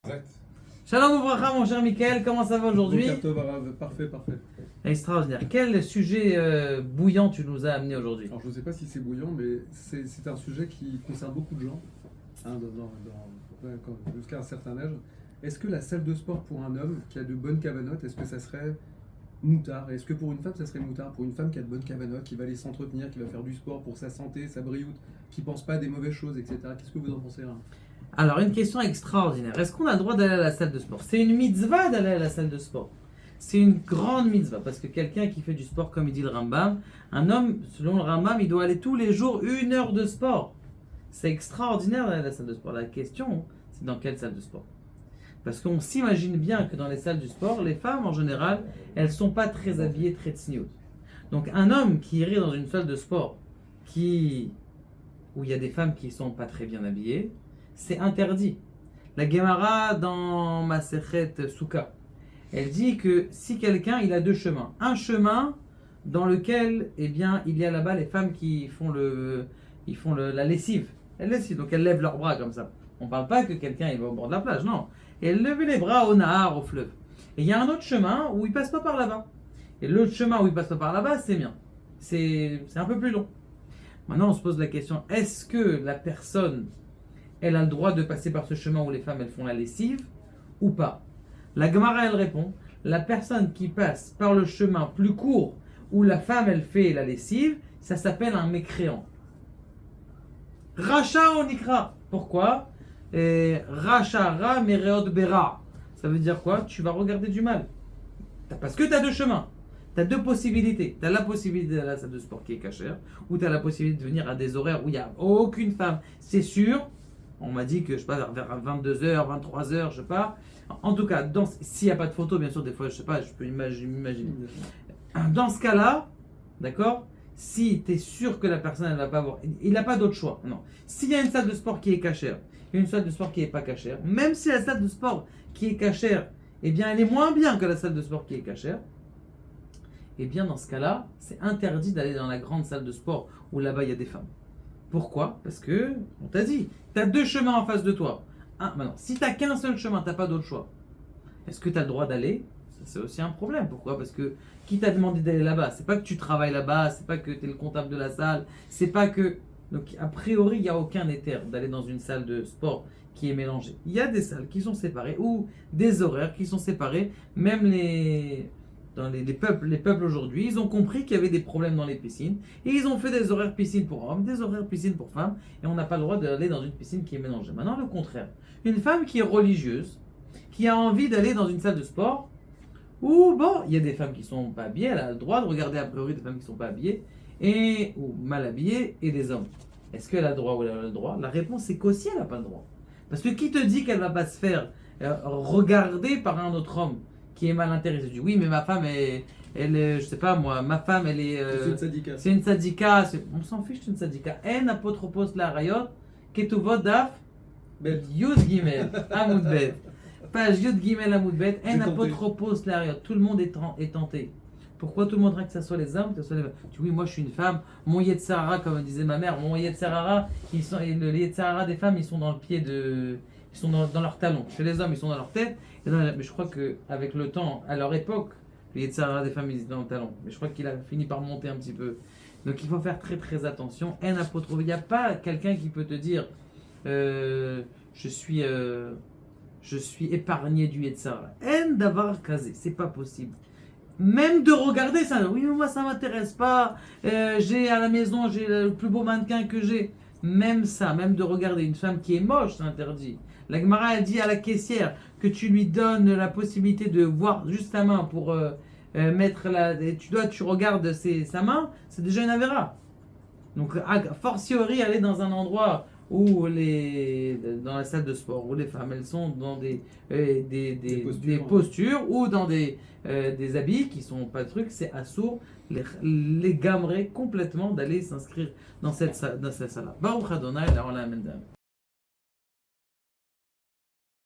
Exact. Shalom Ouvracha, mon cher Michael, comment ça va aujourd'hui? Parfait. Extraordinaire. Quel sujet bouillant tu nous as amené aujourd'hui? Alors je ne sais pas si c'est bouillant, mais c'est un sujet qui concerne beaucoup de gens, hein, jusqu'à un certain âge. Est-ce que la salle de sport pour un homme qui a de bonnes cavanotes, est-ce que ça serait moutard? Est-ce que pour une femme ça serait moutard? Pour une femme qui a de bonnes cavanotes, qui va aller s'entretenir, qui va faire du sport pour sa santé, sa brioute, qui pense pas à des mauvaises choses, etc. Qu'est-ce que vous en pensez là? Alors, une question extraordinaire. Est-ce qu'on a le droit d'aller à la salle de sport? C'est une mitzvah d'aller à la salle de sport. C'est une grande mitzvah parce que quelqu'un qui fait du sport, comme il dit le Rambam, un homme, selon le Rambam, il doit aller tous les jours 1 heure de sport. C'est extraordinaire d'aller à la salle de sport. La question, c'est dans quelle salle de sport? Parce qu'on s'imagine bien que dans les salles du sport, les femmes en général, elles ne sont pas très habillées, très tsniout. Donc un homme qui irait dans une salle de sport où il y a des femmes qui ne sont pas très bien habillées, c'est interdit. La Gemara dans Masechet Souka, elle dit que si quelqu'un, il a 2 chemins. Un chemin dans lequel, il y a là-bas les femmes qui font la lessive. Elles lessivent, donc elles lèvent leurs bras comme ça. On ne parle pas que quelqu'un il va au bord de la plage, non. Et elles lèvent les bras au Nahar, au fleuve. Et il y a un autre chemin où il ne passe pas par là-bas. Et l'autre chemin où il ne passe pas par là-bas, c'est bien. C'est un peu plus long. Maintenant, on se pose la question, est-ce que la personne, elle a le droit de passer par ce chemin où les femmes elles font la lessive ou pas? La Gemara elle répond, la personne qui passe par le chemin plus court où la femme elle fait la lessive, ça s'appelle un mécréant. Racha onikra. Pourquoi? Racha ra mereot bera. Ça veut dire quoi? Tu vas regarder du mal. Parce que tu as 2 chemins. Tu as 2 possibilités. Tu as la possibilité d'aller à la salle de sport qui est cachère, ou tu as la possibilité de venir à des horaires où il n'y a aucune femme. C'est sûr. On m'a dit que, je sais pas, vers 22h, 23h, je sais pas. En tout cas, s'il n'y a pas de photo, bien sûr, des fois, je sais pas, je peux m'imaginer. Dans ce cas-là, d'accord, si tu es sûr que la personne, elle va pas avoir. Il n'a pas d'autre choix. Non. S'il y a une salle de sport qui est cachère, et une salle de sport qui n'est pas cachère, même si la salle de sport qui est cachère, eh bien, elle est moins bien que la salle de sport qui est cachère, eh bien, dans ce cas-là, c'est interdit d'aller dans la grande salle de sport où là-bas, il y a des femmes. Pourquoi? Parce que, on t'a dit, tu as 2 chemins en face de toi. Maintenant, si tu n'as qu'un seul chemin, tu n'as pas d'autre choix. Est-ce que tu as le droit d'aller? Ça, c'est aussi un problème. Pourquoi? Parce que qui t'a demandé d'aller là-bas? C'est pas que tu travailles là-bas, c'est pas que tu es le comptable de la salle, c'est pas que... Donc, a priori, il n'y a aucun éther d'aller dans une salle de sport qui est mélangée. Il y a des salles qui sont séparées ou des horaires qui sont séparés. Même les peuples aujourd'hui, ils ont compris qu'il y avait des problèmes dans les piscines et ils ont fait des horaires piscine pour hommes, des horaires piscine pour femmes et on n'a pas le droit d'aller dans une piscine qui est mélangée. Maintenant, le contraire. Une femme qui est religieuse, qui a envie d'aller dans une salle de sport où, il y a des femmes qui ne sont pas habillées, elle a le droit de regarder a priori des femmes qui ne sont pas habillées ou mal habillées et des hommes. Est-ce qu'elle a le droit ou elle a le droit? La réponse c'est qu'aussi elle n'a pas le droit. Parce que qui te dit qu'elle ne va pas se faire regarder par un autre homme qui est mal intéressé? Tu dis oui, mais ma femme, je sais pas moi, ma femme, elle est. C'est une sadika. C'est une sadika. On s'en fiche, c'est une sadika. En apotropos la rayot, ketuvot daf, yud gimel, amoud bet. Page yud gimel amoud bet, en apotropos la rayot. Tout le monde est tenté. Pourquoi tout le monde dirait que ce soit les hommes, que ce soit les femmes? Tu dis oui, moi je suis une femme, mon yetzara, comme disait ma mère, mon yetzara, les yetzara des femmes, ils sont dans le pied de. Ils sont dans leurs talons. Chez les hommes, ils sont dans leur tête. Mais je crois qu'avec le temps, à leur époque, les Yetzirah des femmes, ils étaient dans le talon. Mais je crois qu'il a fini par monter un petit peu. Donc il faut faire très très attention. Il n'y a pas quelqu'un qui peut te dire je suis épargné du Yetzirah. En d'avoir casé. C'est pas possible. Même de regarder ça. Oui, mais moi ça m'intéresse pas. J'ai à la maison, j'ai le plus beau mannequin que j'ai. Même ça, même de regarder une femme qui est moche, c'est interdit. La Gemara elle dit à la caissière que tu lui donnes la possibilité de voir juste sa main pour mettre tu regardes sa main, c'est déjà une avéra. Donc a fortiori aller dans un endroit où dans la salle de sport où les femmes elles sont dans des postures ou dans des habits qui sont pas trucs, c'est assourd les gammerait complètement d'aller s'inscrire dans cette salle-là. Baruch Adonai la olam.